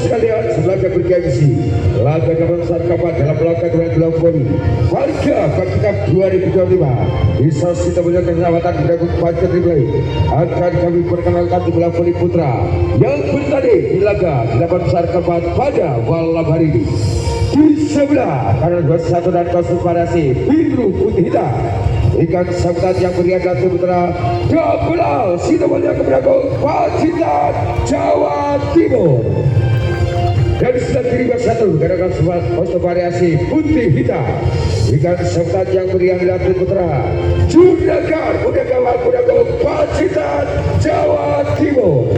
sekalian, sebelah bergengsi laga kemenangan kapan dalam laga duel voli Warga Cup 2025 bisa kita punya kesempatan mendukung Pancet Replay. Akan kami perkenalkan di bola voli putra yang bertanding di laga 8 besar keempat pada malam hari ini. Di sebelah kanan 21 dan kostum variasi biru putih hitam ikan sambutan yang meriah dan putra Gabelau Sidomulia keberangkut Pacitan Jawa Timur. Dan sebelah kiri 21 gerakan kostum variasi putih hitam ikan sambutan yang meriah dan putra Junagar Muda Gawat Pacitan Jawa Timur.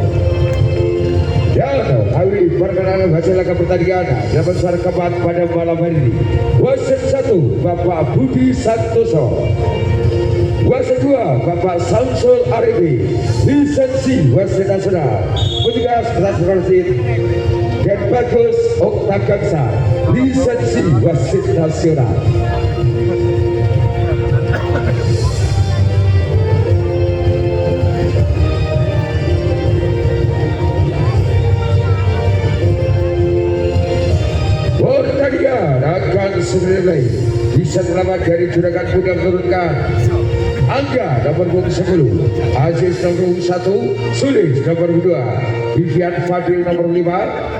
Dan kami perkenalan hasil laga pertandingan 8 besar keempat pada malam hari ini. Wasit 1 Bapak Budi Santoso, wasit 2 Bapak Samsul Arifi, lisensi wasit nasional, petugas wasit dan Bagus Oktagangsa, lisensi wasit nasional. Akan sebenarnya bisa selamat dari juragan muda menurunkan Angga nomor 10, Aziz nomor 1, Sulis nomor 2, Vivian Fadil nomor 5,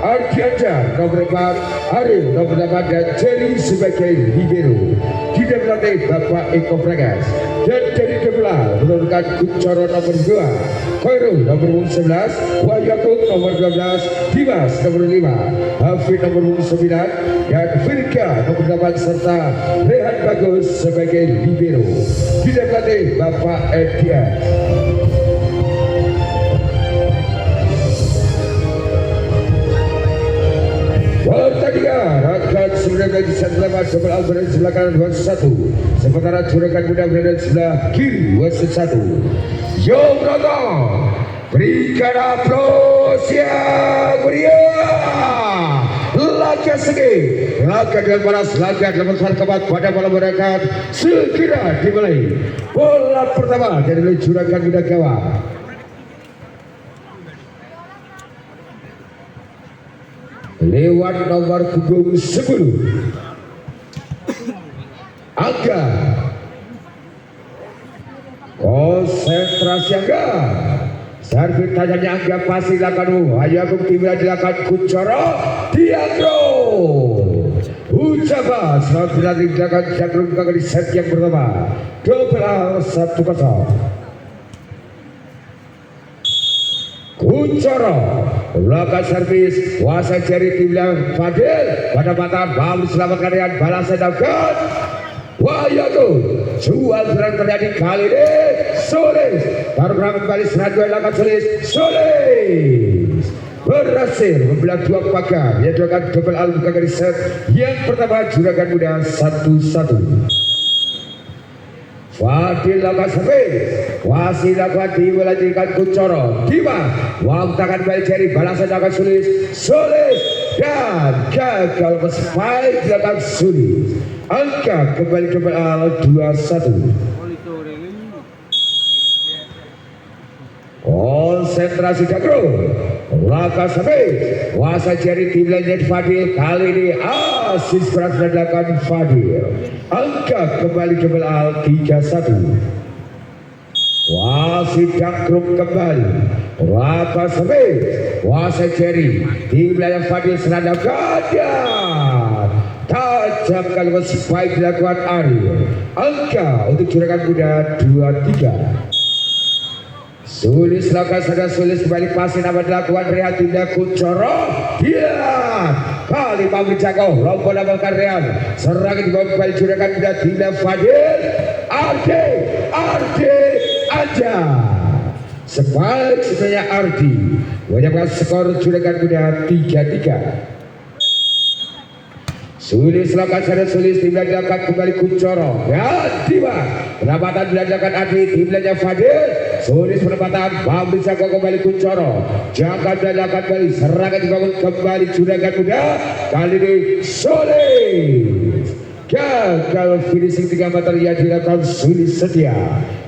Ardiansyah nomor 4, Arif nomor 8 dan Jerry sebagai libero. Tidak melatih Bapak Eko Pragas dan dari Kepala menurunkan Kuncoro nomor 2, Khairul nomor 11, Wahyakub nomor 12, Dimas nomor 5, Hafid nomor 9 dan Firka nomor 8 serta Rehan Bagus sebagai libero. Tidak melatih Bapak Edian. Pertandingan akan sebenarnya bisa selamat double out berada sebelah kanan wasit 1, sementara juragan muda berada sebelah kiri wasit 1. Yo Broto, berikan aplaus yang meriah. Laga segi, laga dengan panas, laga dalam besar keempat pada malam berangkat segera dimulai. Bola pertama dari juragan muda gawang. Lewat nomor punggung 10 Angga, konsentrasi Angga, servis tajamnya Angga pasti lakukan Hayakum tiba dilakukan Kuncoro Diagro Ucapa selamat dilakukan Jadrum kali set yang pertama double 1-0. Kuncoro lakukan servis kuasa jari timnya Fadil pada mata bam selamatkan dengan balasan dapat. Wah ya tuh jual serang terjadi kali ini Sulis baru berangkat kembali serang dua lakukan Sulis berhasil membelah dua pagar yang dilakukan double al kali set yang pertama juragan muda 1-1. Fadil lakukan servis, wasit lakukan dilanjutkan Kuncoro, Dimas wangtakan balik jari balasan lakukan Sulis dan gagal spike dilakukan Sulis. Angka kembali double al 2-1. Konsentrasi Dagro, lakukan servis, wasit jari timnya Fadil kali ini asis berhasil dilakukan Fadil. Angka kembali double al 3-1. Wasit Dagro kembali, lakukan servis, wasit jari timnya Fadil senada gadan. Tajam kali spike dilakukan Ariel. Angka untuk juragan muda 2-3. Sulis lakukan sadar Sulis kembali pasti nama dilakukan Real tidak Kuncoro. Dia kali mau menjaga lompok namalkan Real serangan dibawa kembali juragan muda tidak Fadil. Ardi aja spike sebenarnya Ardi menyebabkan skor juragan muda 3-3. Sulis lakukan sadar Sulis timnya dilakukan kembali Kuncoro dan Dimas penempatan dilakukan Ardi timnya Fadil. Sulis penempatan Bambi Jago kembali Kuncoro jangan dilakukan kembali serangan dibangun kembali juragan muda kali ini Sulis gagal finishing 3 meter yang dilakukan Sulis setia.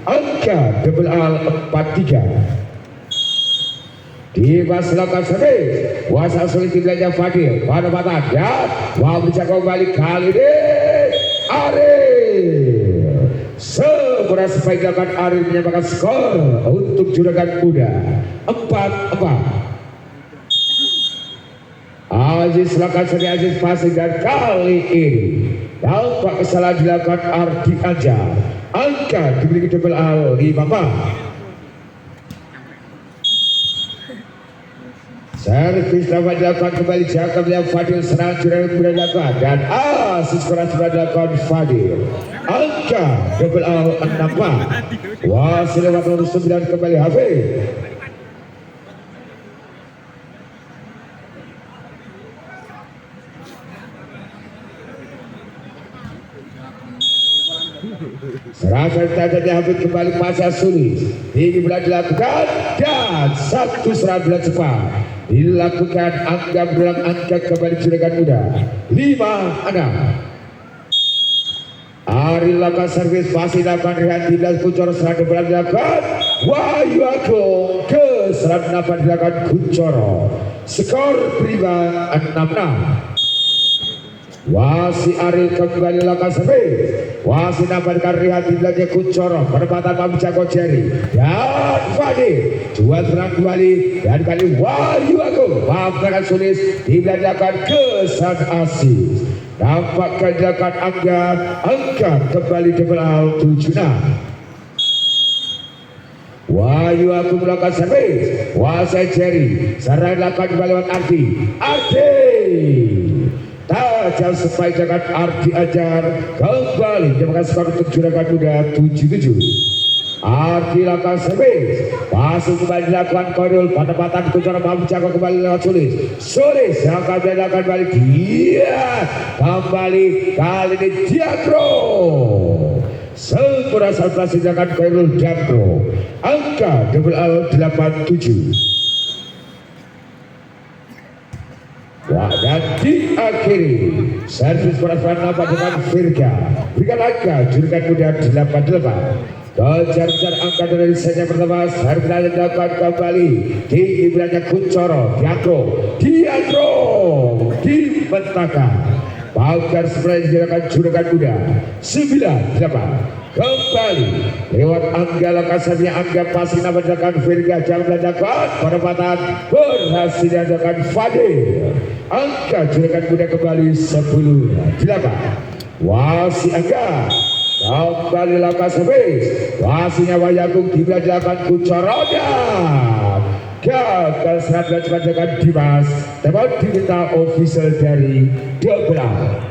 Angka double al 4-3. Dimas lakukan servis, kuasa sulit dimulainya Fadil pada mata dan mau bisa kembali kali ini Ariel. Seberapa sebaik dilakukan Ariel menyamakan skor untuk juragan muda 4-4. Aziz lakukan servis, Aziz passing dan kali ini tampak kesalahan dilakukan Ardi Ajar. Angka dimiliki double al 5-4. Servis dapat dilakukan kembali jangka melihat Fadil serangan juragan muda dilakukan dan asis keras sudah dilakukan Fadil. Angka double al 6-4. Wasit lewat nomor 9 kembali Hafiz. Serangan tajamnya Habib kembali pasca sulit. Tinggi bola dilakukan dan satu serangan bola cepat dilakukan. Angka berulang angka kembali juragan muda 5-6. Ari lakukan servis masih dilakukan Rehan tidak Kuncoro serangan bola dilakukan. Wahyu Agung ke serangan dapat dilakukan Kuncoro. Skor prima 6-6. Wasi Ari kembali lakukan servis. Wasi dapatkan Rihat dibilangnya Kuncoro. Perempatan Pak Jago Jerry dan Fadil. Dua serang kembali dan kali Wahyu Agung maafkan Sulis dibilangkan ke sang asis. Dapat dilakukan angka kembali double al 7-6. Wahyu Agung melakukan servis. Wasi Jerry serang dilakukan kembali lewat Ardi. Tajam sesuai dengan Ardi Ajar kembali jemakan skor untuk juragan muda 7-7. Ardi lakukan servis, pasung kembali dilakukan Korul pada batang Kuncoro mampu jago kembali lewat Sulis yang akan dilakukan balik dia kembali kali ini Diagro. Sempurna saat tindakan Korul Diagro. Angka double al 8-7. Wah, dan diakhiri servis perasaan apa dengan Virga. Berikan angka juragan muda 8-8. Kejar-kejar angka dari saja pertama. Servis dilakukan kembali di ibrahnya Kuncoro. Diagro dibentangkan. Bangkar sebenarnya dilakukan juragan muda 9-8. Kembali lewat angga lokasinya angga pasti mendapat Virga jam mendapat perempatan berhasil diadakan Fadil. Angka juragan muda kembali 10-8. Wasi angga kembali lokasi servis. Wasinya Wayagung dilakukan Kuncoro dan gagal serangan cepat dengan Dimas. Dapat diminta official dari Dobrak.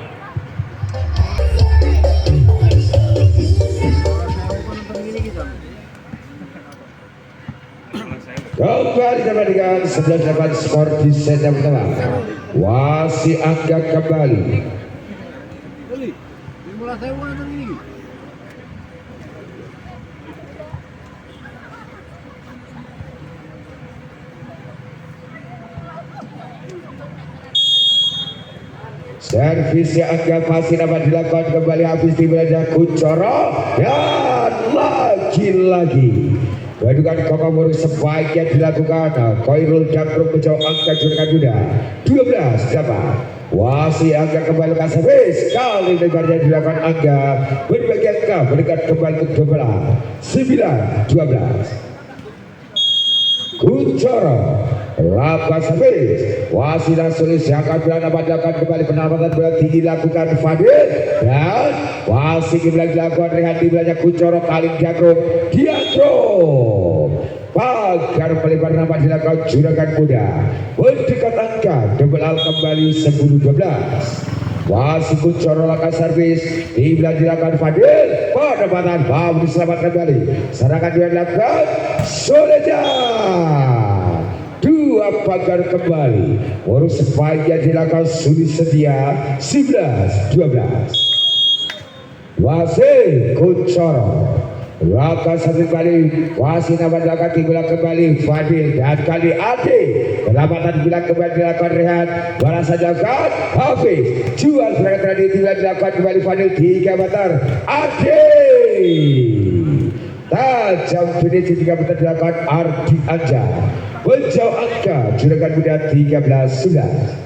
Kembali dapat dengan 11-8 skor di set yang pertama. Wasi angka kembali. Servis yang angka masih dapat dilakukan kembali habis di belakang Kuncoro dan lagi-lagi kedudukan Kokomori sebaiknya dilakukan. Koirul Damruk menjauh angka juragan muda 12-8. Wasi angka kembali ke servis. Kali negaranya dilakukan angka berbagi angka mendekat kembali ke 9-12. Kuncoro lakukan servis. Wasi dan Sulis yang akan dapat kembali penamatan bola tinggi dilakukan Fadil dan Wasi kembali dilakukan Rehan di belakang Kuncoro kali Diagro. Pagar pelebar nama dilakukan juragan muda mendekat angka double al kembali 10-12. Wasi Kuncoro lakukan servis di belakang dilakukan Fadil pada batang bau diselamatkan kembali. Serangan dia dilakukan Soleja. Dua pagar kembali. Urus sebaiknya dilakukan Sulis setia 11-12. Wasi Kuncoro lakukan satu kali. Wasi nama dilakukan bola kembali Fadil dan kali Ade. Penyelamatan bola kembali dilakukan Rehan. Bola saja kan Hafiz. Jual serangan tadi tidak dilakukan kembali Fadil 3 meter. Ade tajam finish 3 meter dilakukan Ardi Anja. Menjauh angka juragan muda 13-11.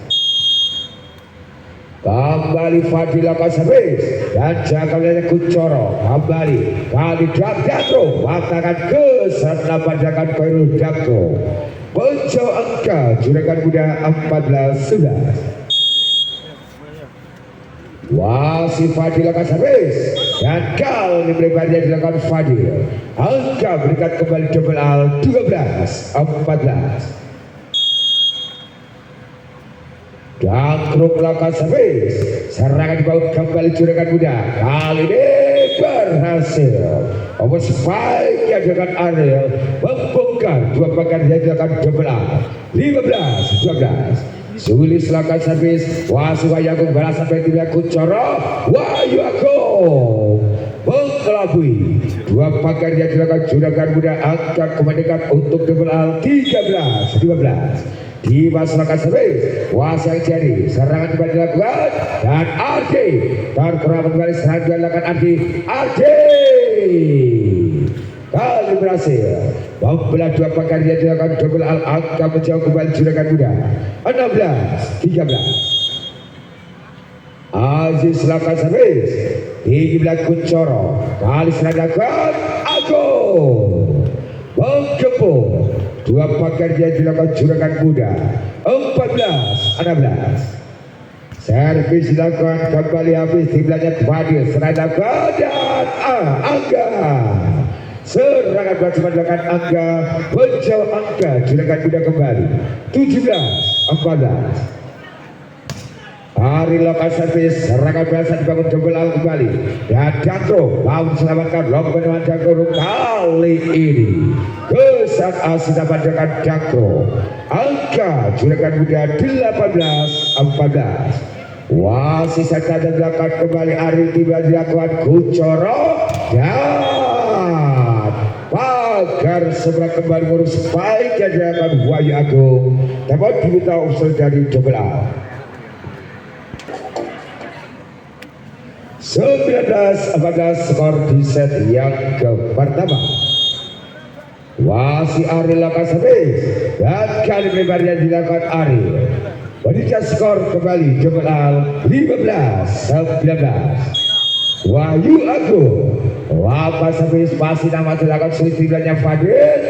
Kembali Fadil lakukan servis dan jangkauannya Kuncoro kembali kali Dakro mengatakan ke senapan jangkauan Khairul Dakro. Menjauh angka juragan muda 14-11. Wasit Fadil lakukan servis dan kali melebarnya dilakukan Fadil. Angka berikan kembali double al 12-14. Dakro melakukan servis, serangan dibaut kembali juragan muda. Kali ini berhasil. Over spike yang dengan Ariel membongkar dua pakan yang dilakukan double al 15-12. Sulis melakukan servis, Wasu Wayagung balas sampai tidak Kuncoro. Wahyu Agung mengelabui dua pakan yang dilakukan juragan muda. Angkat kemendekat untuk double al 13-15. Di masyarakat servis Wasang jadi serangan kembali dilakukan dan Ardi terkurang kembali serangan dilakukan Ardi kali berhasil membelah dua pakan yang dilakukan double al. Angka menjauh kembali juragan muda 16-13. Aziz lakukan servis tinggi belakang Kuncoro kali serangan dilakukan Agung menggempur dua pagar dia dilakukan juragan muda 14-16. Servis dilakukan kembali habis timlanya Fadil serangan dan Angga. Serangan balasan dilakukan Angga menjauh angka juragan muda kembali 17-14. Hari lakukan servis serangan balasan dibangun double al kembali dan Dakro mau selamatkan lompat Dakro kali ini ke saat asin dengan Dakro. Angka juragan muda 18-14. Wasit serta dilakukan kembali Ari tiba dilakukan Kuncoro dan pagar sebelah kembali ngurus spike yang dilakukan Wahyu Agung. Dapat diminta usul dari double al 19-14 skor di set yang pertama. Wasit Ari lakukan servis dan kali lebarnya dilakukan Ari. Berikan skor kembali double al 15-19. Wahyu Agung lakukan servis masih nama dilakukan sulit tinggalnya Fadil.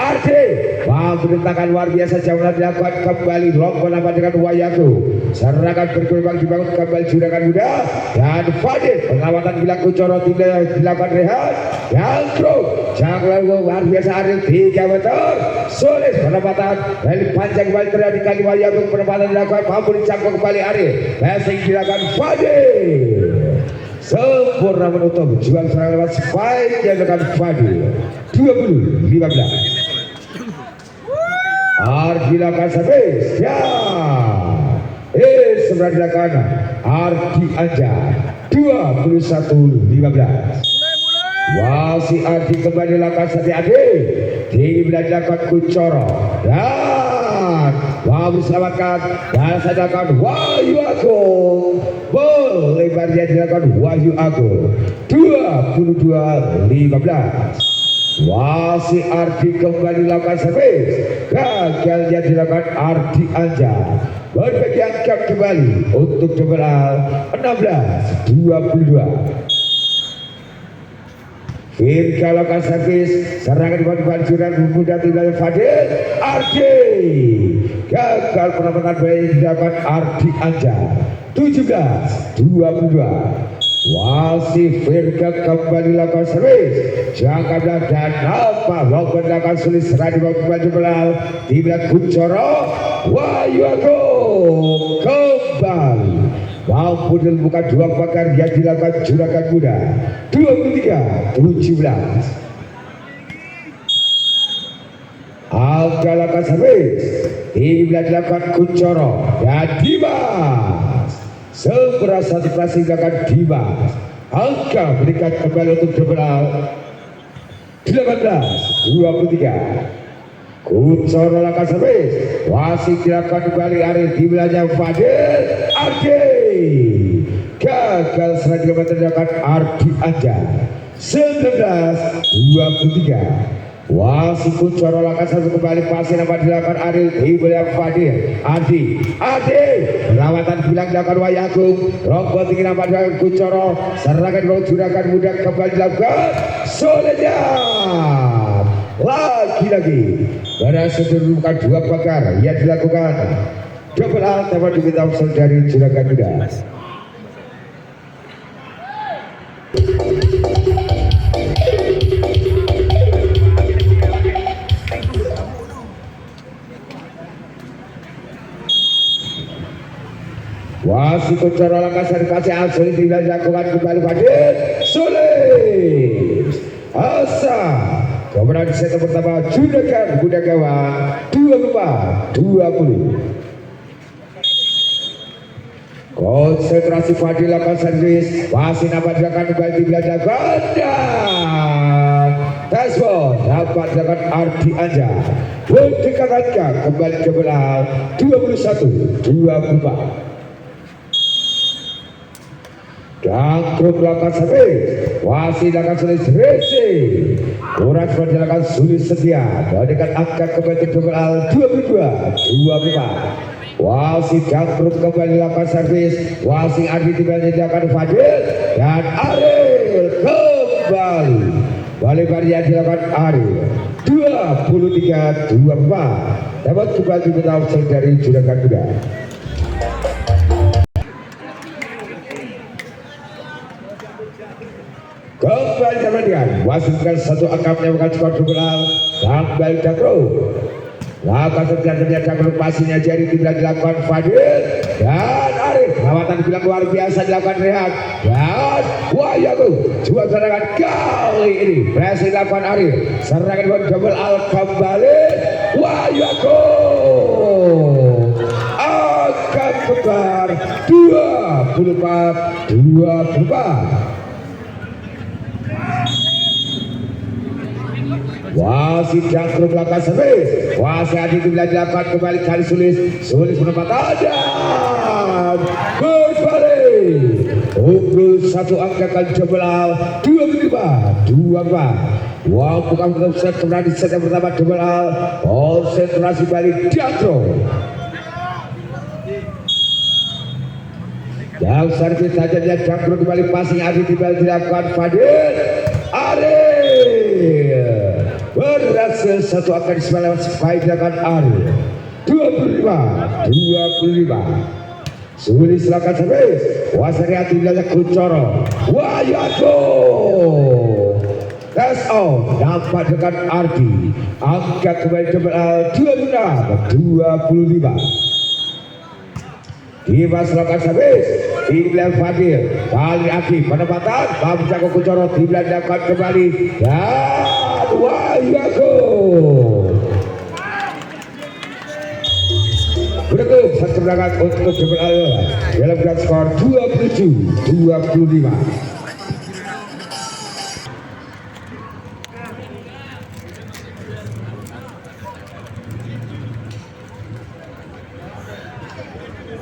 Ardi memberitakan luar biasa jauh dilakukan kembali lompat nama dengan Wahyu Agung. Serangan berkembang dibangun kembali juragan muda dan Fadil pengamatan bila Kuncoro tidak dilakukan rehat yang truk jangan luar biasa Ariel 3 meter sulit penempatan dari panjang kembali terjadi kali Wahyu Agung penempatan dilakukan mampu dicangkuk kembali Ariel passing dilakukan Fadil sempurna menutup jual serangan lewat spike yang dilakukan Fadil 20-15. Ardi lakukan servis ya sebelah dilakukan Ardi Anja 21-15. Wasit Ardi kembali lakukan servis Ardi tinggi bila dilakukan Kuncoro dan mau diselamatkan dan sadakan Wahyu Agung lebarnya dilakukan Wahyu Agung 22-15. Wasit Ardi kembali lakukan servis gagalnya dilakukan Ardi Anja berbagi angkat kembali untuk double al 16-22. Firka lakukan servis serangan dibantu juragan muda tinggal Fadil. Ardi gagal penempatan baik dilakukan Ardi Anja 17-22. Wasit Firka kembali lakukan servis jangka dan apa lompat lakukan sulit serang dibawa kembali belal di belakang Kuncoro. Wahyu Agung kembali mampu dibuka dua pagar yang dilakukan juragan muda 23-17. Angka lakukan servis di belakang dilakukan Kuncoro dan Dimas sebelah satu klasik dilakukan Dimas. Angka berikan kembali untuk double al 18-23. Kuncoro lakukan servis wasit dilakukan kembali Ariel di belakang Fadil. Ardi gagal serang dilakukan Ardi Anja 19-23. Wasit Kuncoro langkah satu kembali pasti nampak dilakukan Ariel Ibrahim Fadil Adi perawatan bilang dilakukan Wayagung rombol tinggi nampak dilakukan Kuncoro serangan gol juragan muda kembali dilakukan Soledad lagi-lagi berhasil dilakukan dua bakar yang dilakukan double out dapat diminta usul dari juragan muda. Wasit Kuncoro langkah seri kasih Asli tidak dilakukan kembali Fadil sulit Asa kemudian di set pertama juragan muda gawang 24-20. Konsentrasi Fadil lakukan servis masih dapat dilakukan kembali di belakang dan Tasbon dapat dilakukan Ardi Anja berdekatan kembali ke belakang 21-24. Jangkrik lakukan servis masih dilakukan sulit racing kurang dilakukan sulit setia dengan angka kembali ke belakang 22-24. Wasit Jangkrik kembali lakukan servis wasit Ardi kembali dilakukan Fadil dan Ariel kembali balik yang dilakukan Ariel 23-24 dapat kembali diminta dari juragan muda. Kembali kemudian wasitkan satu angka menyebabkan skor double kembali Jangkrik lakukan terjadi Jangkrik pastinya jadi tidak dilakukan Fadil dan Arif perawatan bilang luar biasa dilakukan Rehan dan Wayagung juga serangan kali ini berhasil dilakukan Arif serangan buat double out kembali Wayagung angkat kebar 24-24. Wasit Jangkrik lakukan servis wasit Adi bila dilakukan kembali kali sulis menempatkan dan berbalik unggul satu angka kali double 25-24. bukan tetap set kemudian di set yang pertama double konsentrasi balik Jangkrik yang servis tajamnya Jangkrik kembali passing Adi bila dilakukan Fadil Ariel berhasil satu angka di sebelah spike dilakukan Ariel 25-25. Sulit silakan servis wasari Adi bila Kuncoro Wayagung that's out dapat dengan Ardi angkat kembali double 26-25. Dimas lakukan servis di belakang Fadil kali Aki penempatan Babu Jago Kuncoro di belakang kembali dan Wayagung berikut satu belakang untuk double dalam skor 27-25.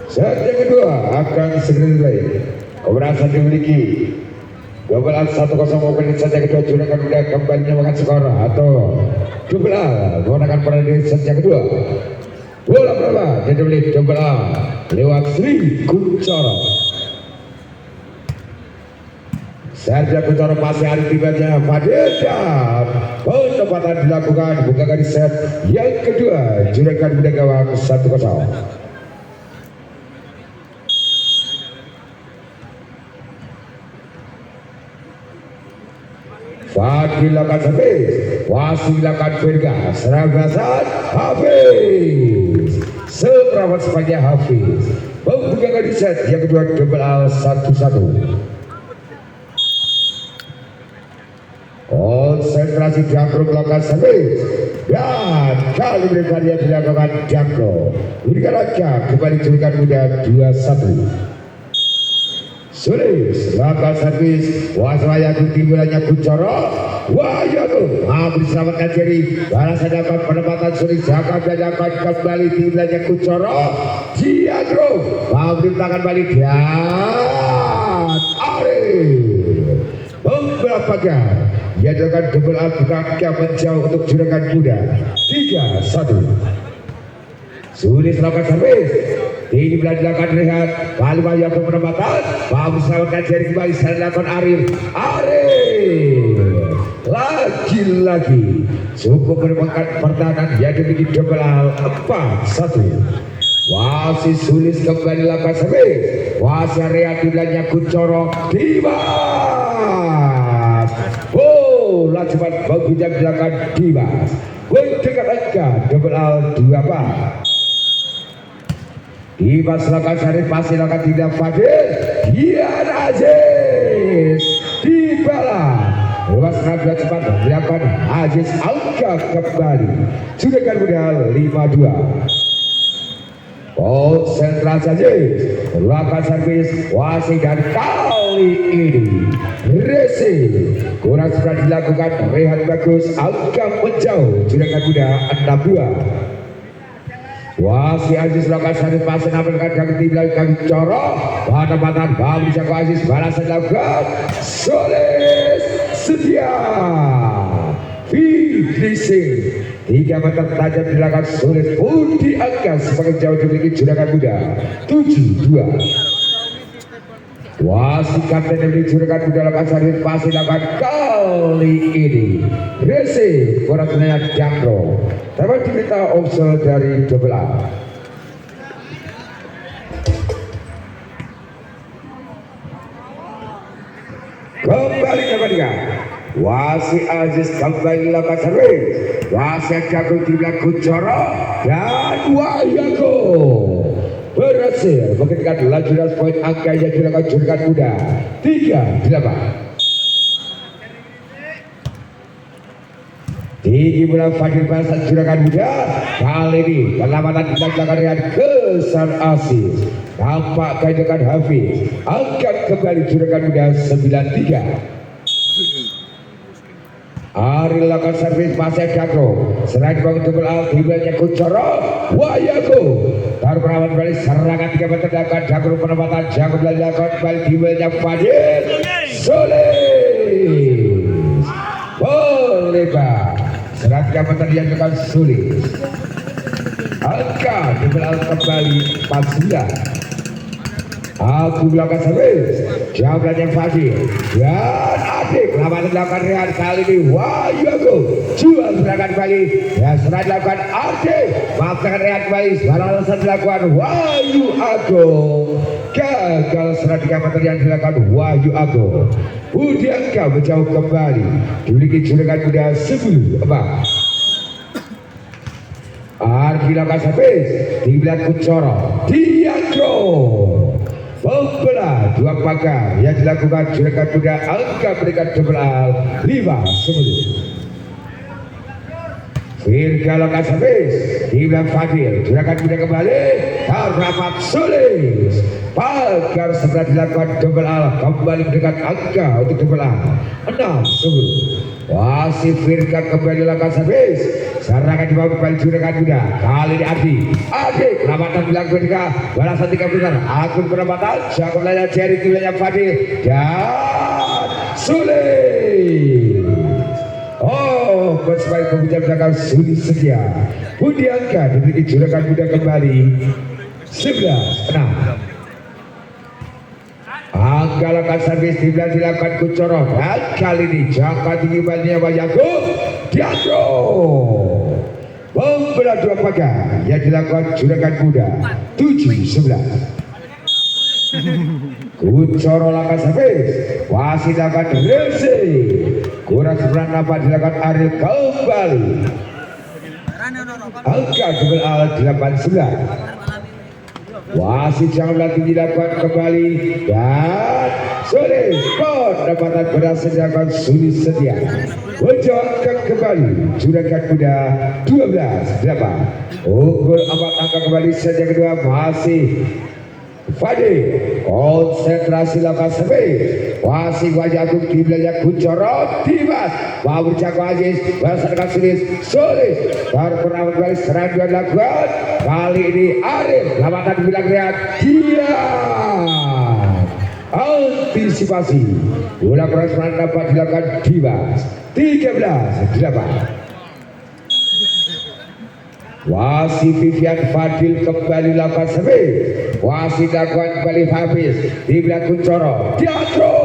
Set yang kedua akan segera dimulai. Keberhasilan dimiliki 12-1-0 menit saja kedua juragan muda kembali menyamakan skor atau 12 menggunakan peran di set yang kedua. Bola berapa? Jadi milik 12 lewat Sri Kuncoro. Serja Kuncoro masih hari tibanya Fadil dan penempatan dilakukan bukan di set yang kedua juragan muda gawang 1-0. Fadil lakukan servis wasit lakukan Virga serangan Hafiz seperawat sepanjang Hafiz membuka di set yang kedua double 1-1. Konsentrasi Jangkrik lakukan servis dan kali berikutnya dilakukan Jangkrik berikan aja kembali juragan muda 2-1. Sulis lakukan servis Wayagung timbulannya Kuncoro Wayagung mampu diselamatkan diri balasan dapat penempatan Sulis akan dapat kembali timbulannya Kuncoro Jangkrik mampu ditahan balik dan Arif pembalap pagar. Ia dilakukan double out belakang menjauh untuk juragan muda. 3-1. Sulit melakukan servis. Tinggi belah dilakukan rehat. Kali Wahyu Agung penempatan. Bagus melakukan jari kembali. Saya dilakukan Arif. Lagi-lagi cukup menemukan pertahanan. Ia dimiliki double out 4-1. Wasit Sulis kembali lakukan servis. Wasit rehat di belakangnya Kuncoro. Dimas. Bola cepat bagus dilakukan Dimas. Dengan angka double out 2-4. Dimas lakukan sari pasti lakukan tidak Fadil. Dian Aziz dibalas. Luas raga cepat dilakukan Aziz angka kembali. Sudah kan modal 5-2. Konsentrasi Aziz lakukan servis wasit dan kali ini Resi kurang sudah dilakukan rehat bagus angka menjauh. Sudah kan muda 6-2. Wasit Aziz lakukan servis pasang nampilkan kaki di belakang Coro. Batan baru bisa Aziz balasan dilakukan Solis Setia finishing 3 meter tajam dilakukan Sulit Budi angka sebagai jauh dimiliki juragan muda 7-2. Wasit kapten dari juragan muda lakukan servis pasti lakukan kali ini Resi kurang sengaja Jangro. Tapi diminta offside dari double A. Kembali ke Bandingan. Wasit Aziz kembali lakukan servis. Wasit Jago tidak Kuncoro dan Wahyu berhasil mengenakan laju dan poin angka yang dilakukan juragan muda 3-8. Tinggi bola Fadil Basan juragan muda. Kali ini perlawanan dilakukan dengan kesan Aziz. Tampak kehidupan Hafiz. Angkat kembali juragan muda 9-3. Ari lakukan servis pasir Jago. Selain bangun double out hibelnya Kuncoro. Wahyu taruh perawat balik serangan 3 meter dilakukan Jago penempatan Jago dilakukan balik hibelnya Fadil. Sulis Boleba serangan 3 meter dilakukan Sulis. Angka double out kembali 49. Aku melakukan servis. Jawabannya Fadil dan Adik lawan dilakukan Rehan kali ini Wahyu Agung. Jual serangan kembali dan serangan dilakukan Adik. Maafkan Rehan kembali. Balasan dilakukan Wahyu Agung. Gagal serangan 3 meter yang dilakukan Wahyu Agung. Budi angka menjauh kembali. Dimiliki juragan muda 10-4. Arki lakukan servis. Di belakang Kuncoro. Dianggo. Pembelah 2 pagar yang dilakukan juragan muda angka berikan double out 5-10. Firka lakukan servis di belakang Fadil. Juragan muda kembali terdapat Sulis. Pagar sebelah dilakukan double out kembali berikan angka untuk double out 6-10. Wasit Firka kembali lakukan servis. Serangan dibawa kembali juragan muda. Kali ini Adik perawatan bilang ketika balasan 3 meter. Akun perawatan Jago belanya jari wilayah Fadil dan Sulis. Oh, bersama pembicara belakang Sulis Setia. Budi angka dimiliki juragan muda kembali 11-6. Angka lakukan servis di belakang dilakukan Kuncoro dan kali ini jangka tinggi balnya Wahyu Diandro. Membelah 2 pagar yang dilakukan juragan muda 7-11. Kuncoro lakukan servis. Wasit lakukan Resi. Kurang sebelah nampak dilakukan Ariel kembali. Angka double out 8-9. Wasit jangan berlatih dilakukan kembali dan Sulis pendapatan berhasil dilakukan Sulis Setia. Menjawabkan kembali juragan muda 12-8. Unggul 4 angka kembali set yang kedua masih Fadil. Konsentrasi lakukan servis. Wasit Wahyu Agung di belakang Kuncoro. Dimas Babu Jago Aziz berdasarkan Sulis baru pernah kembali serangan 2 dilakukan. Kali ini Arif lawatan bilang Rehan Dian antisipasi. Bola keras dapat dilakukan Dimas. 13-8. Wasit Vivian Fadil kembali lakukan servis. Wasit lakukan kembali Hafiz di belakang Kuncoro. Diatro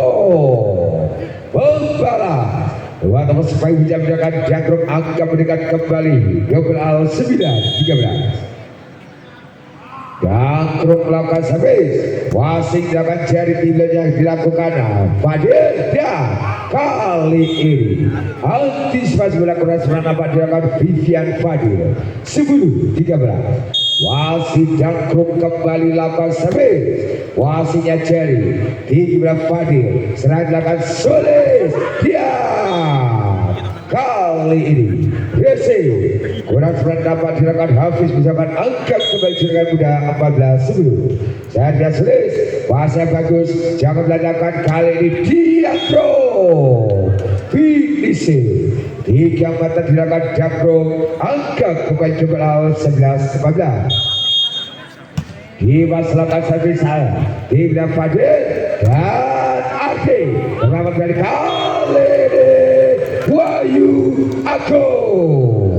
membalas. Teman-teman supaya bisa menjaga Jangkrik angka mendekat kembali. Double al 9-13. Jangkrik melakukan servis. Wasit melakukan jari timnya yang dilakukan Fadil. Dan kali ini antisipasi melakukan serangan dapat dilakukan Vivian Fadil. 10-13. Wasit Jangkrik kembali lakukan servis. Wasitnya Jerry 13 Fadil. Serangan dilakukan Sulis. Dia kali ini Resi kurang serangan dapat dilakukan Hafiz misalkan angkat kembali serangan muda 14-10. Saya Sulis pasnya bagus, jangan dilakukan kali ini Diatro finishing 3 mata dilakukan Jangkrik angkat kembali jumlah 11-14. Di masyarakat servisal di bidang Fadil dan Ardi pengamat dari kali ini Wahyu Agung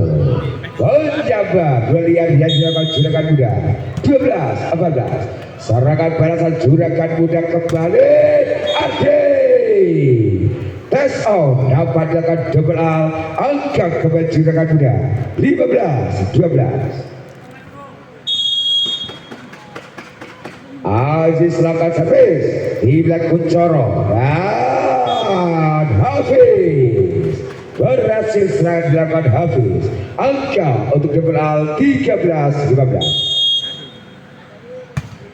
penjabat belian yang dilakukan juragan muda 12-14. Serangan balasan juragan muda kembali Ardi tes on dapat dilakukan double al angkat kembali juragan muda 15-12. Aziz lakukan servis di belakang Kuncoro dan Hafiz berhasil serangan dilakukan Hafiz. Angka untuk double al 13-15.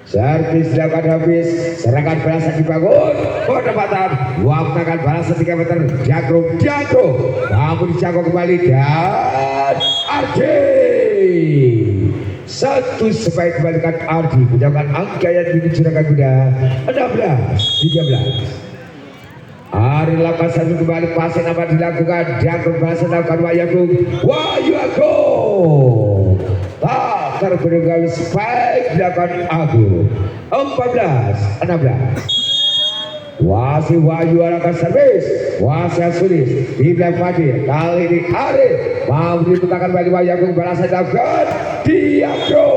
Servis dilakukan Hafiz, serangan balasan dibangun pendapatan waktakan balasan 3 meter Jangkrik namun dijangkau kembali dan Ardi satu supaya kembalikan Ardi menjauhkan angka yang dicurahkan muda 16-13. Ari lapas satu kembali pasien apa dilakukan Jangkrik balasan dilakukan Wahyu Agung tak terberi spike dilakukan Agung 14-16. Wasit Wahyu lakukan servis. Wasit Sulis di belakang Fadil. Kali ini Arif mau diputarkan balik Wahyu Agung balasan dilakukan Diatro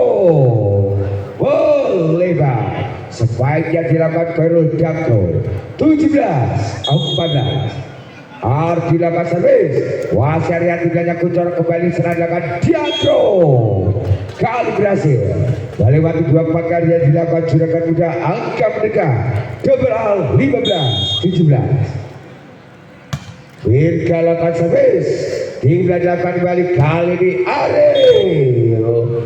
melebar. Sebaiknya dilakukan Khairul Jangkrik 17-14. Ardi lakukan servis. Wasit Arya tiganya Kuncoro kembali serang dilakukan Diatro kali berhasil melewati 2 pagar yang dilakukan juragan muda angka mendekat double al 15-17. Virga lakukan servis tinggal dilakukan kembali kali ini Ariel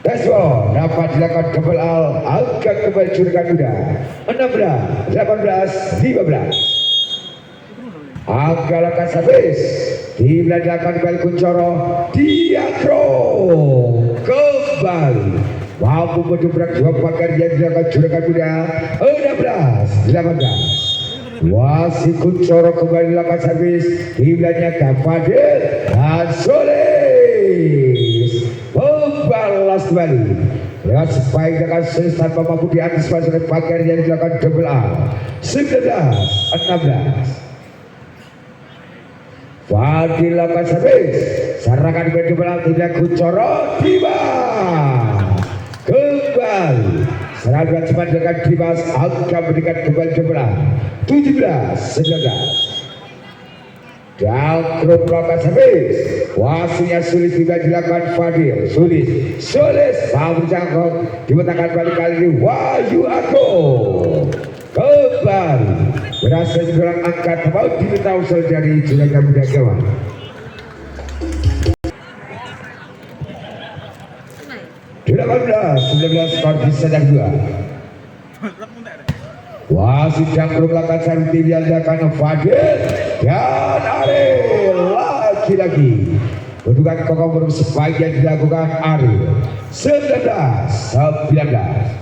Desmond dapat dilakukan double al angka kembali juragan muda 16-18-15. Angka lakukan servis dimulai dilakukan kembali Kuncoro. Diatro kembali mampu mendobrak 2 pagar yang dilakukan juragan muda 16-18. Wasit Kuncoro kembali dilakukan servis dimulainya Fadil dan Sulis membalas kembali lewat spike dengan Sulis tanpa mampu diantisipasi oleh pagar yang dilakukan double A 19-16. Fadil lakukan servis. Serangan di bola tidak Kuncoro. Dimas kembali. Serangan cepat dengan Dimas angka mendekat kembali di bola 17-19. Jangkrik melakukan servis. Wasitnya Sulis juga dilakukan Fadil. Sulis mampu Jangkrik diletakkan balik kali ini Wahyu Agung kembali berhasil digerak angkat mau diminta usul dari juragan muda kawan. Delapan 19 skor bisa dan 2. Wasit Jangkrik melakukan servis yang dilakukan Fadil dan Ariel lagi-lagi kedudukan kokoh belum sebaiknya dilakukan Ariel 19-19.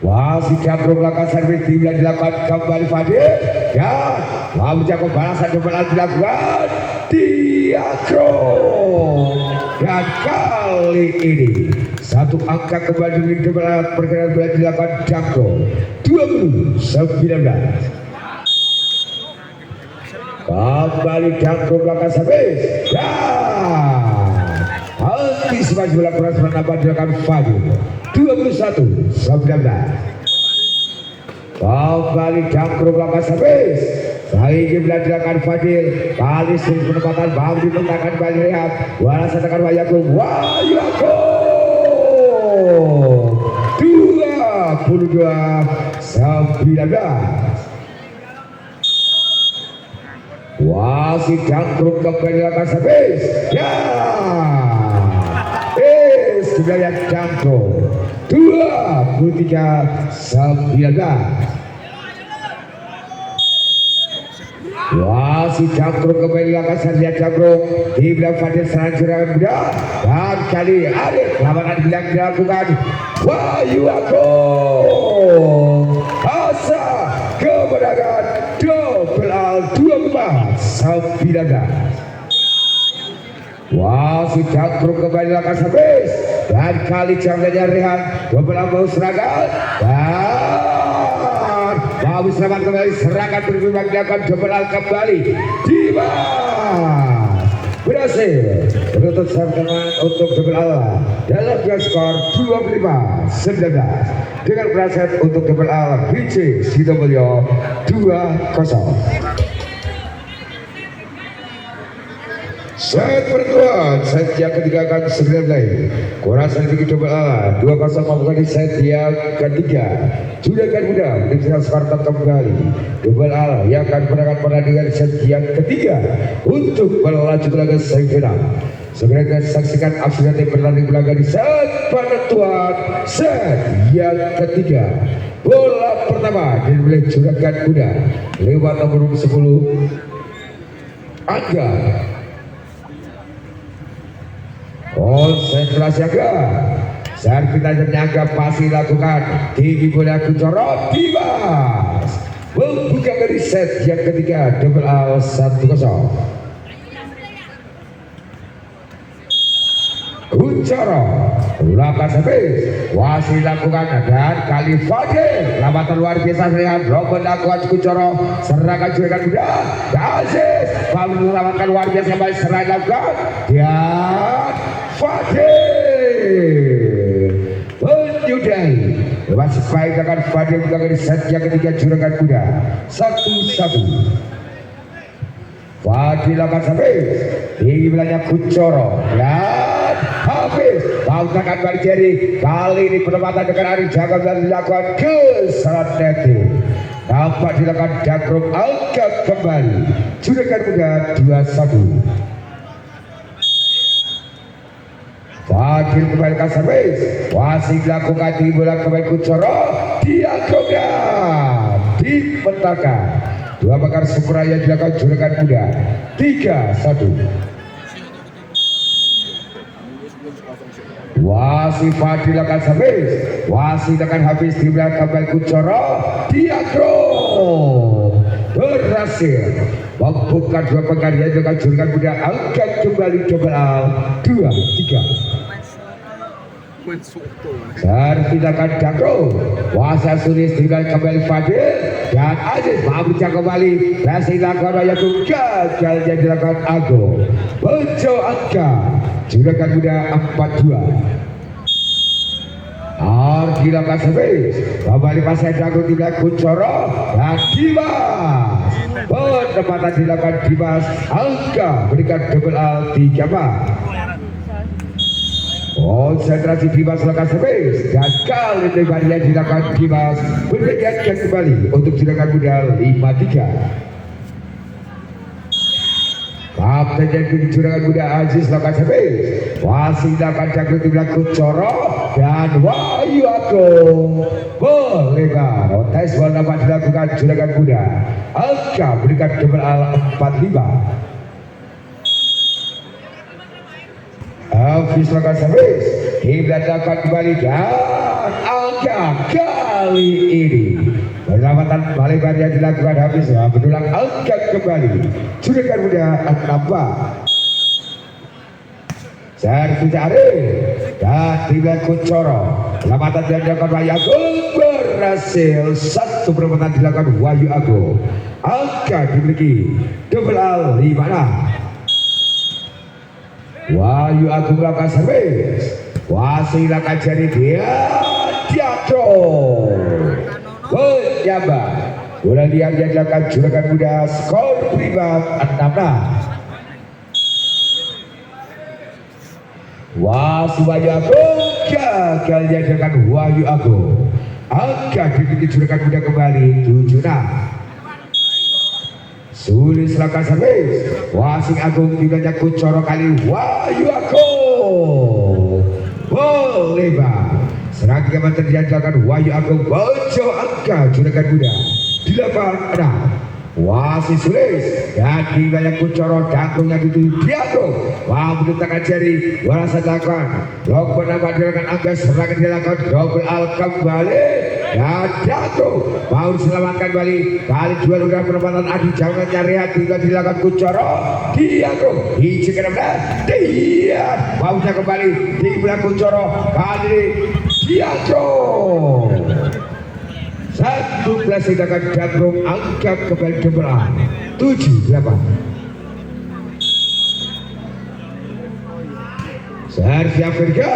Wasit Jangkrik melakukan servis yang dilakukan kembali Fadil dan mau menjaga balasan kembali dilakukan Diatro dan kali ini satu angka kembali di pergerakan bola dilakukan Jangko 20-19. Kembali Jangko belakang servis dan antisipasi bola keras menambah dilakukan Fadil 21-19. Kembali Jangko belakang servis. Saiki dilakukan Fadil, kali sering penempatan bahu dibentangkan Bali Rehat. Bola setekan Wayagung, Wayagung 22-19. Wasit Jangkruk kembali dilakukan servis. Ya, sudah Jangkruk 23-19. Wasit Jangkruk kembali dilakukan servis Jangkruk di belakang Fadil serangan muda dan kali Arif lawanan bilang dilakukan Wahyu Agung asa kemenangan double al 24-19. Wasit Jangkruk kembali dilakukan servis dan kali jangkanya Rehan double al mau serangan dan mau selamat kembali serangan berkembang dilakukan double al kembali Dimas berhasil menutup serangan untuk double al dalam skor 25-19 dengan berhasil untuk double al BC Sidomulyo 2-0. Set perempuan, set yang ketiga akan segera mulai. Kurasan tinggi double A 2-0 membuka di set yang ketiga. Juragan muda menunjukkan Spartan kembali. Double A yang akan menangkan pertandingan set yang ketiga untuk melaju ke laga semifinal. Segera kita saksikan aksi nanti bertanding berlaga di set penentuan set yang ketiga. Bola pertama dimulai Juragan muda lewat nomor 10 Angga. Konsentrasi Angga, servisnya Angga pasti lakukan tinggi bola Kuncoro Dimas membuka dari set yang ketiga double A 1-0. Kuncoro lakukan servis wasit lakukan dan kali Fadil lambatan luar biasa dengan Robert lakukan Kuncoro serangan Juragan muda Aziz lalu melakukan luar biasa baik serangan lakukan dan Fadil menyudahi masih baik akan Fadil buka di set yang ketiga Juragan muda 1-1. Fadil akan servis di wilayah Kuncoro dan habis baukan balik jari kali ini penempatan dengan Arif Jaga dan dilakukan keserangan nampak dilakukan Jangkruk angkat kembali Juragan muda 2-1. Fadil kembali ke servis wasit lakukan di bola kembali Kuncoro diagokan dipetakan dua bakar sempurna yang dilakukan Juragan muda 3-1. Wasit Fadil akan servis wasit akan habis di bola kembali Kuncoro diagokan berhasil membuka dua bakar yang dilakukan Juragan muda angkat kembali double A 2-3. Serpidakan Jangkruk Wasa Sulis tinggal kembali Fadil dan Aziz Mabuca kembali masih dilakukan Wayagung gagal yang dilakukan Agung Bejo angka Juragan muda 4-2. Dilakukan servis kembali pasang Jangkruk di belakang Kuncoro dan Dimas penempatan dilakukan Dimas angka berikan double A 3-4. Konsentrasi Dimas lakukan servis dan kali ini yang dilakukan Dimas bergegaskan kembali untuk Juragan muda 5-3. Kapten yang Juragan muda Aziz lakukan servis wasit akan Jangkruk di belakang Kuncoro dan Wahyu Agung melebar tes bola dapat dilakukan Juragan muda angka berikan double A 4-5. Hafiz lakukan servis dibelanjakan kembali dan angka kali ini perlambatan balik yang dilakukan Hafiz mendulang angkat kembali Juragan muda 4. servis Ari dan Tiga Kuncoro. Selamatan dilakukan Wahyu Agung berhasil, satu perempatan dilakukan Wahyu Agung. Angka dimiliki double Al 5. Wahyu Agung melakukan servis, wasit lakukan jari dia jatuh pejabat. Bola liar yang dilakukan juragan muda, skor pribad 6-6. Wahyu Agung gagal diajarkan Wahyu Agung. Angka dimiliki juragan muda kembali 7-6. Sulit selangkah servis, wasit Agung tidak Kuncoro kali Wahyu Agung boleh bang. Serangan terjadi Wahyu Agung bocor angka juragan muda 8-6. Wasit sulis dan di banyak Kuncoro jantungnya gitu diatur. Wah menentangkan jari merasa dilakukan blok bernama dengan angka serangan dilakukan double Al kembali dan jatuh mau diselamatkan kembali kali jual udah perempatan Adi jangan nyari hati juga dilakukan Kuncoro diatur hiji ke dia maunya kembali di belakang Kuncoro kali ini diatur 11 tindakan gandrung angkat kembali kebelah 7-8. Servis Afrika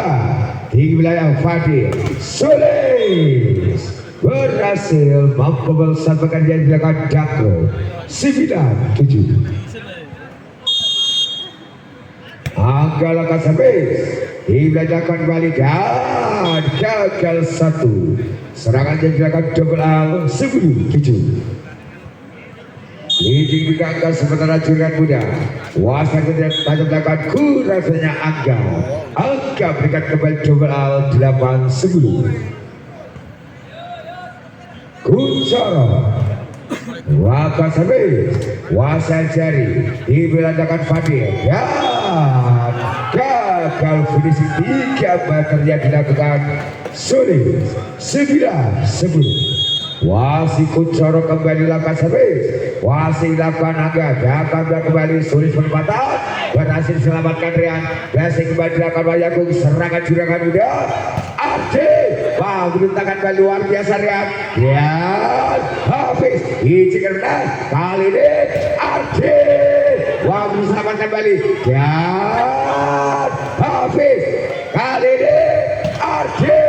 di wilayah Fadil Sulis berhasil mampu melesatkan yang dilakukan Jakro 9-7. Angka langkah servis dibelanjakan kembali dan gagal 1. Serangan yang dilakukan double Al 10-7. Leading di angka sementara juragan muda. Wasit tidak tajam dilakukan kurasanya angka. Angka berikan kembali double Al 8-10. Kuncoro Waka servis wasit jari dibelanjakan Fadil dan gagal finishing 3 meter yang dilakukan Sulit 9-10. Wasit Kuncoro kembali lakukan servis, wasit lakukan angka dan kembali Sulit perempatan berhasil diselamatkan Rian. Blessing kembali dilakukan Wahyu Agung, serangan juragan muda Ardi wah berintangan kembali luar biasa Rian habis hiji karena kali ini Ardi wah diselamatkan kembali dan habis kali ini Ardi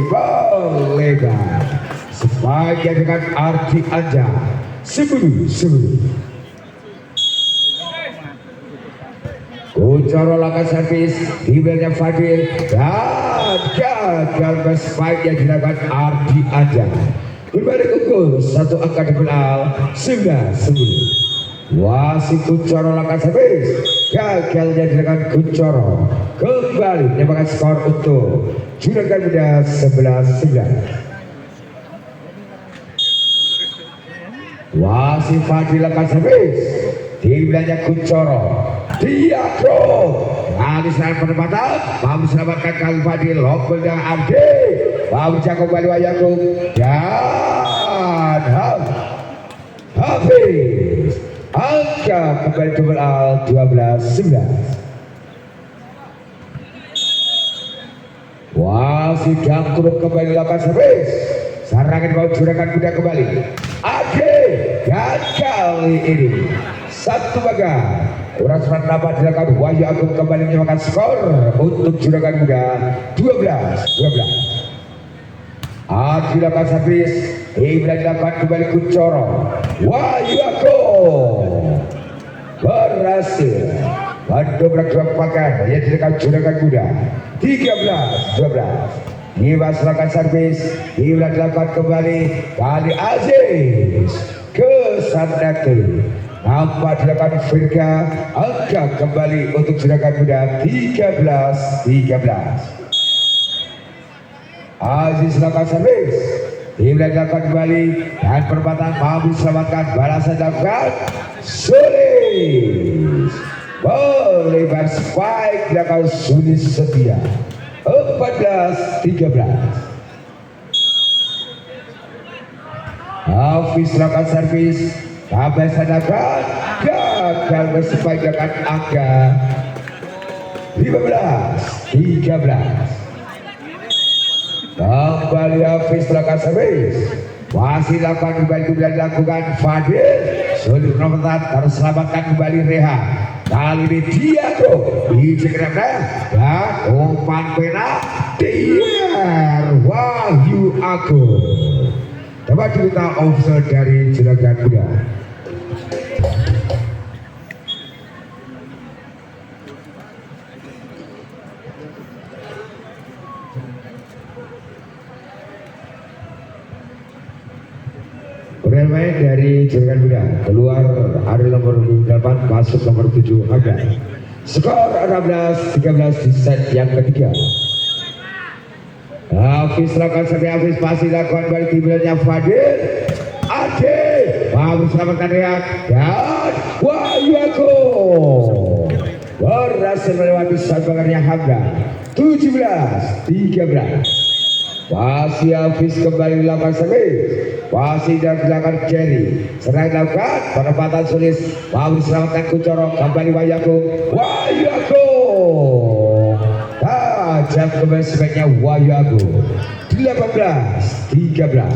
boleh bang sebagai dengan Ardi Anja 10-10. Kuncoro lakukan servis di belakang Fadil dan gagal spike yang dilakukan Ardi Anja. Berbalik unggul 1 angka double Al 9-10. Wasit Kuncoro lakukan servis gagal yang dilakukan Kuncoro kembali menyamakan skor untuk juragan muda 11-9. Wasit Fadil lakukan servis di wilayah Kuncoro Diakro kali serangan penempatan mau diselamatkan kali Fadil lopel dengan Ardi mau jago kembali Wahyu Agung dan habis angka kembali double Al 12-11. Wasit Jangkruk kembali lakukan servis serangan mau juragan muda kembali Ardi dan kali ini satu bagan urasan nama dilakukan Wahyu Agung kembali menyamakan skor untuk juragan muda 12-12. Ardi lakukan servis dilakukan kembali Kuncoro Wahyu Agung berhasil mendobrak pakan yang dilakukan juragan muda 13-12. Nyimas lakukan servis dilakukan kembali kali Aziz ke Sandaki nampak dilakukan Firka angka kembali untuk juragan muda 13-13. Aziz lakukan servis dilakukan kembali dan perempatan mampu diselamatkan balasan dilakukan Sulis boleh berspike dilakukan Sulis Setia 14-13. Hafiz lakukan servis sampai sadakan gagal berspike dengan angka 13. Kembali Hafiz lakukan servis. Masih lakukan kembali dilakukan Fadil. Sulit menemukan terselamatkan kembali Reha. Kali ini dia tuh dicekernya dan umpan pena Tiar Wahyu Agung. Coba kita observe dari Juragan Muda. Bermain dari Juragan Muda, keluar hari nomor 8 masuk nomor 7 Hamdan. Skor 16-13 di set yang ketiga. Hafiz lakukan sampai Hafiz masih lakukan balik timnya Fadil. Ade mau selamatkan Reak dan Wahyu Agung berhasil melewati sabangannya Hamdan. 17-13. Masih Hafiz kembali lakukan servis. Masih dari belakang Jerry. Serang dilakukan penempatan sulis. Mau diselamatkan Kuncoro. Kembali Wahyu Agung. Wahyu Agung. Tajam kembali sebaiknya Wahyu Agung. 18-13.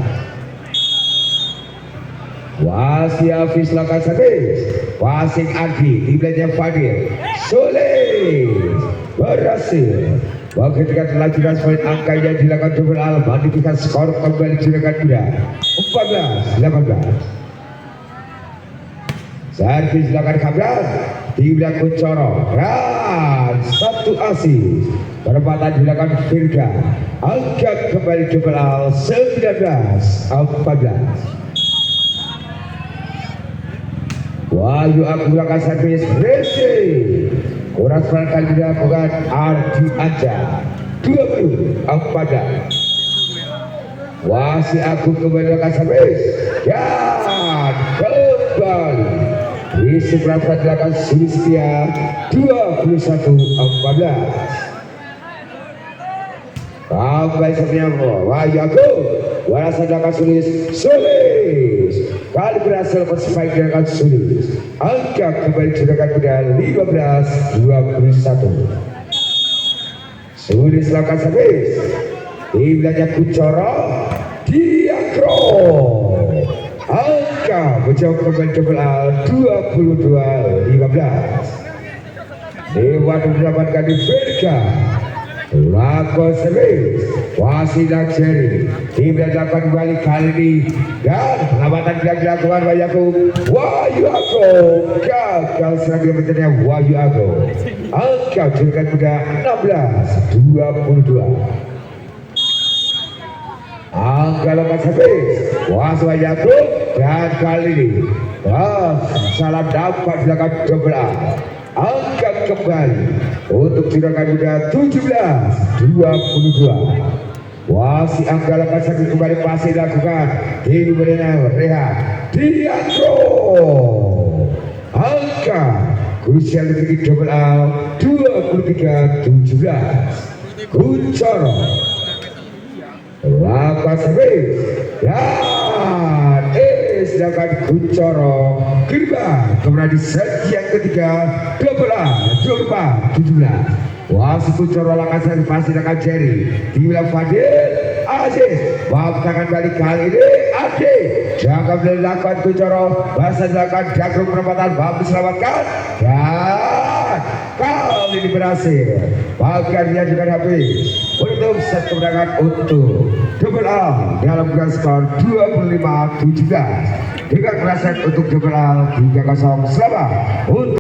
Masih Hafiz lakukan servis. Passing Ardi. Di belakangnya Fadil. Sulis. Berhasil. Ketika telah jelas poin angka yang dilakukan double al, mendapatkan skor kembali Juragan Muda 14-18. Servis dilakukan Hamdan di belakang Kuncoro dan satu asis. Perempatan dilakukan Firda. Angkat kembali double al 19-14. Wahyu Agung lakukan servis racing. Kurang kali dilakukan Ardi Anja 20-14. Wahyu Agung kembali lakukan servis dan kembali isi perasaan dilakukan Sulistia 21-14. Kembali sebenarnya Wahyu Agung berhasil dilakukan Sulis kali berhasil bersepaik dilakukan Sulis. Angka kembali Juragan Muda 15-21. Sulis lakukan servis. Di belakangnya Kuncoro Diakro. Angka menjauh kembali double al 22-15. Dewan mendapatkan di Verga. Lakukan servis. Wasilah Jerry. Tim dilakukan kembali kali ini dan pengamatan dilakukan Wahyu Agung. Wahyu Agung gagal serangan menjadinya Wahyu Agung. Angka Juragan Muda 16-22. Angka lepas servis. Wahyu Agung dan kali ini salah dapat dilakukan double A. Angkat kembali untuk Juragan Muda 17-22. Wasi angka lepas sakit kembali pasti dilakukan. Kini berenang Reha Diandro. Angka krusial detik double A 23-17. Kuncoro lakukan servis dan sedangkan Kuncoro gerbang kemudian di set yang ketiga double A 24-17. Wasit Kuncoro lakukan servis pasti dengan Jerry di wilayah Fadil Aziz tangan balik kali ini Ade jangka dilakukan Kuncoro bahasa dilakukan jagung perempatan babu diselamatkan dan kali ini berhasil bahkan dia juga habis untuk set kemenangan untuk double A dalam skor 25-17 dengan berhasil untuk double A 3-0. Selamat untuk